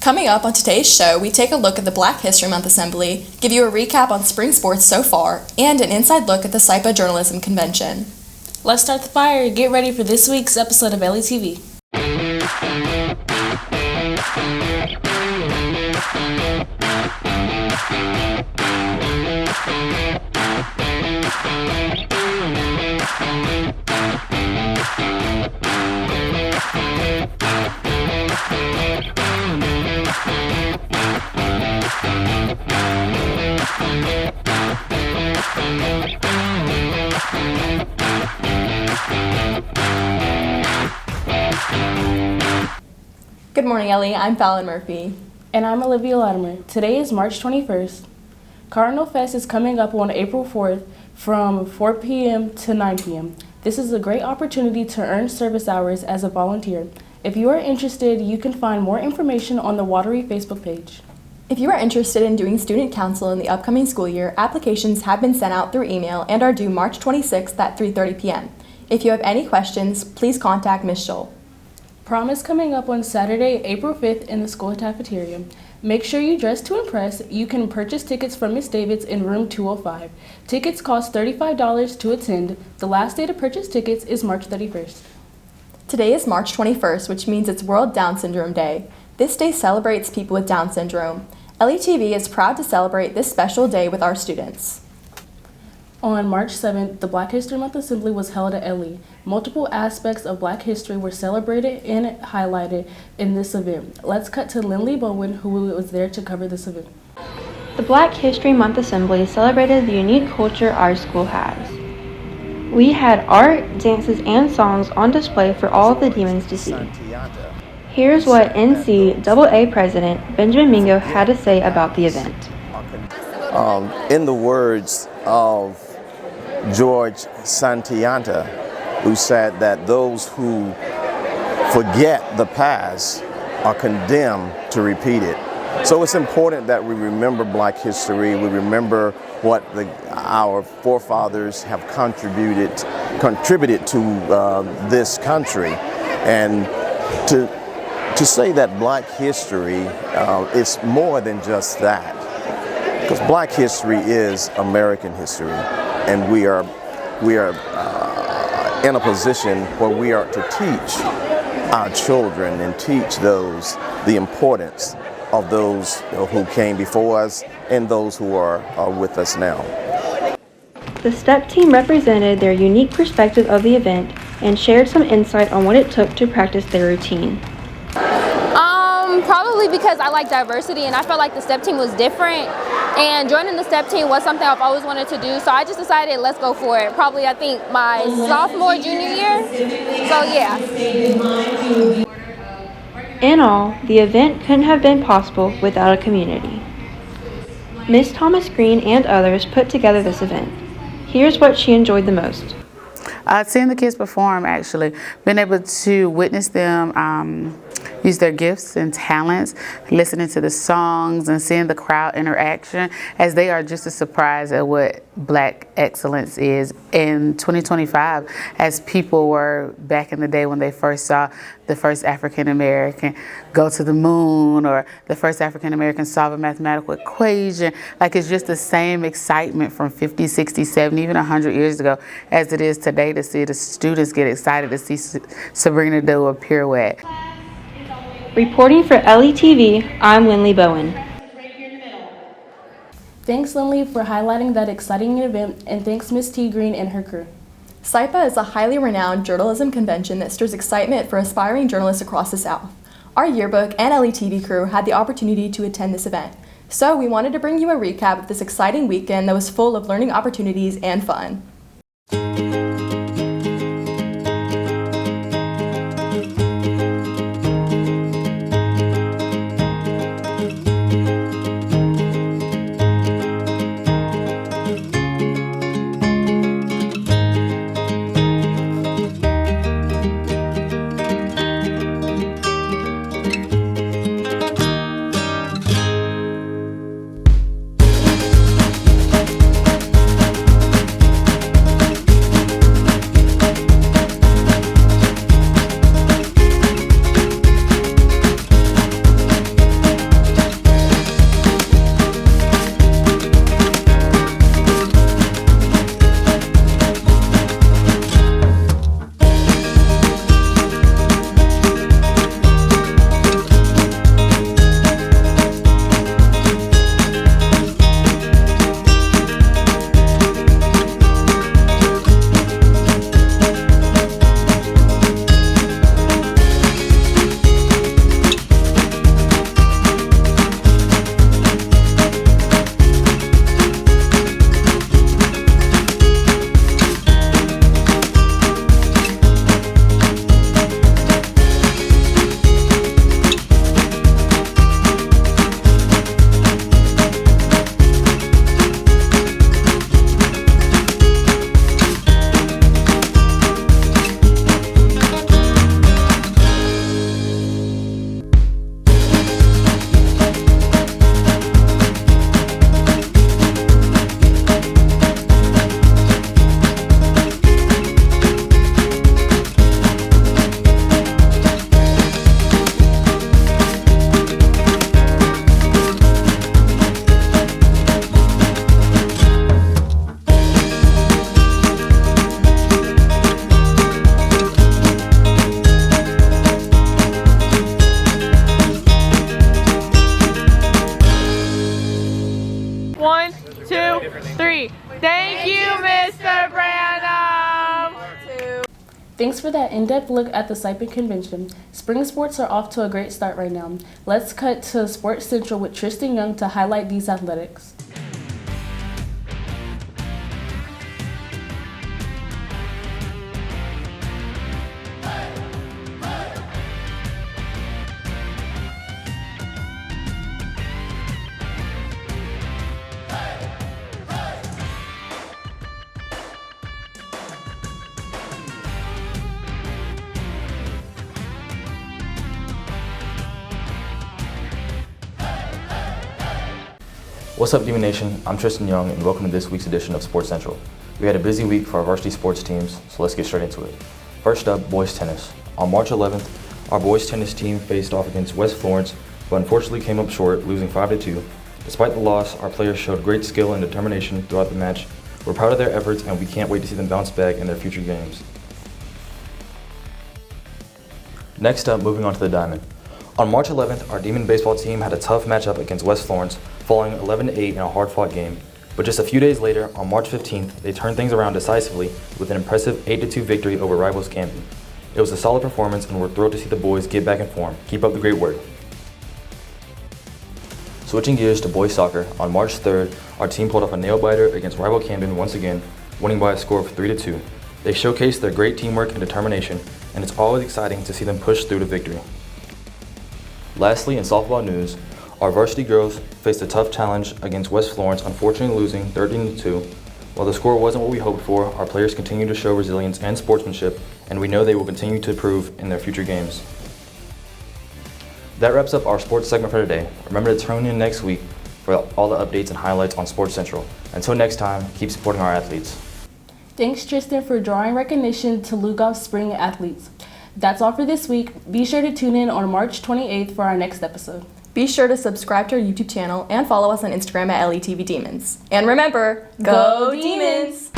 Coming up on today's show, we take a look at the Black History Month Assembly, give you a recap on spring sports so far, and an inside look at the SIPA Journalism Convention. Let's start the fire. Get ready for this week's episode of LETV. Good morning, Ellie. I'm Fallon Murphy. And I'm Olivia Latimer. Today is March 21st. Cardinal Fest is coming up on April 4th from 4 p.m. to 9 p.m. This is a great opportunity to earn service hours as a volunteer. If you are interested, you can find more information on the Watery Facebook page. If you are interested in doing student council in the upcoming school year, applications have been sent out through email and are due March 26th at 3:30 p.m. If you have any questions, please contact Ms. Scholl. Prom is coming up on Saturday, April 5th in the school cafeteria. Make sure you dress to impress. You can purchase tickets from Ms. Davids in room 205. Tickets cost $35 to attend. The last day to purchase tickets is March 31st. Today is March 21st, which means it's World Down Syndrome Day. This day celebrates people with Down syndrome. LETV is proud to celebrate this special day with our students. On March 7th, the Black History Month Assembly was held at LE. Multiple aspects of Black history were celebrated and highlighted in this event. Let's cut to Lindley Bowen, who was there to cover this event. The Black History Month Assembly celebrated the unique culture our school has. We had art, dances, and songs on display for all of the demons to see. Here's what NCAA President Benjamin Mingo had to say about the event. In the words of George Santayana, who said that those who forget the past are condemned to repeat it. So it's important that we remember Black history, we remember what our forefathers have contributed to this country, and to say that Black history is more than just that. Because Black history is American history, and we are in a position where we are to teach our children and teach those the importance of those who came before us and those who are with us now. The STEP team represented their unique perspective of the event and shared some insight on what it took to practice their routine. Probably because I like diversity, and I felt like the STEP team was different, and joining the STEP team was something I've always wanted to do, so I just decided let's go for it. Probably I think my sophomore, junior year, so yeah. In all, the event couldn't have been possible without a community. Ms. Thomas Green and others put together this event. Here's what she enjoyed the most. Seeing the kids perform, actually, being able to witness them use their gifts and talents, listening to the songs and seeing the crowd interaction, as they are just as surprised at what Black excellence is in 2025 as people were back in the day when they first saw the first African American go to the moon, or the first African American solve a mathematical equation. Like, it's just the same excitement from 50, 60, 70, even 100 years ago as it is today to see the students get excited to see Sabrina do a pirouette. Reporting for LETV, I'm Lindley Bowen. Thanks, Lindley, for highlighting that exciting event, and thanks Ms. T. Green and her crew. SIPA is a highly renowned journalism convention that stirs excitement for aspiring journalists across the South. Our yearbook and LETV crew had the opportunity to attend this event, so we wanted to bring you a recap of this exciting weekend that was full of learning opportunities and fun. 3. Thank you, Mr. Branham! Thanks for that in-depth look at the Saipan Convention. Spring sports are off to a great start right now. Let's cut to Sports Central with Tristan Young to highlight these athletics. What's up, Demon Nation? I'm Tristan Young, and welcome to this week's edition of Sports Central. We had a busy week for our varsity sports teams, so let's get straight into it. First up, boys tennis. On March 11th, our boys tennis team faced off against West Florence, but unfortunately came up short, losing 5-2. Despite the loss, our players showed great skill and determination throughout the match. We're proud of their efforts, and we can't wait to see them bounce back in their future games. Next up, moving on to the diamond. On March 11th, our Demon baseball team had a tough matchup against West Florence, falling 11-8 in a hard-fought game. But just a few days later, on March 15th, they turned things around decisively with an impressive 8-2 victory over rivals Camden. It was a solid performance, and we're thrilled to see the boys get back in form. Keep up the great work. Switching gears to boys soccer, on March 3rd, our team pulled off a nail-biter against rival Camden once again, winning by a score of 3-2. They showcased their great teamwork and determination, and it's always exciting to see them push through to victory. Lastly, in softball news, our varsity girls faced a tough challenge against West Florence, unfortunately losing 13-2. While the score wasn't what we hoped for, our players continue to show resilience and sportsmanship, and we know they will continue to improve in their future games. That wraps up our sports segment for today. Remember to tune in next week for all the updates and highlights on Sports Central. Until next time, keep supporting our athletes. Thanks, Tristan, for drawing recognition to Lugoff Spring athletes. That's all for this week. Be sure to tune in on March 28th for our next episode. Be sure to subscribe to our YouTube channel and follow us on Instagram at LETV Demons. And remember, go Demons!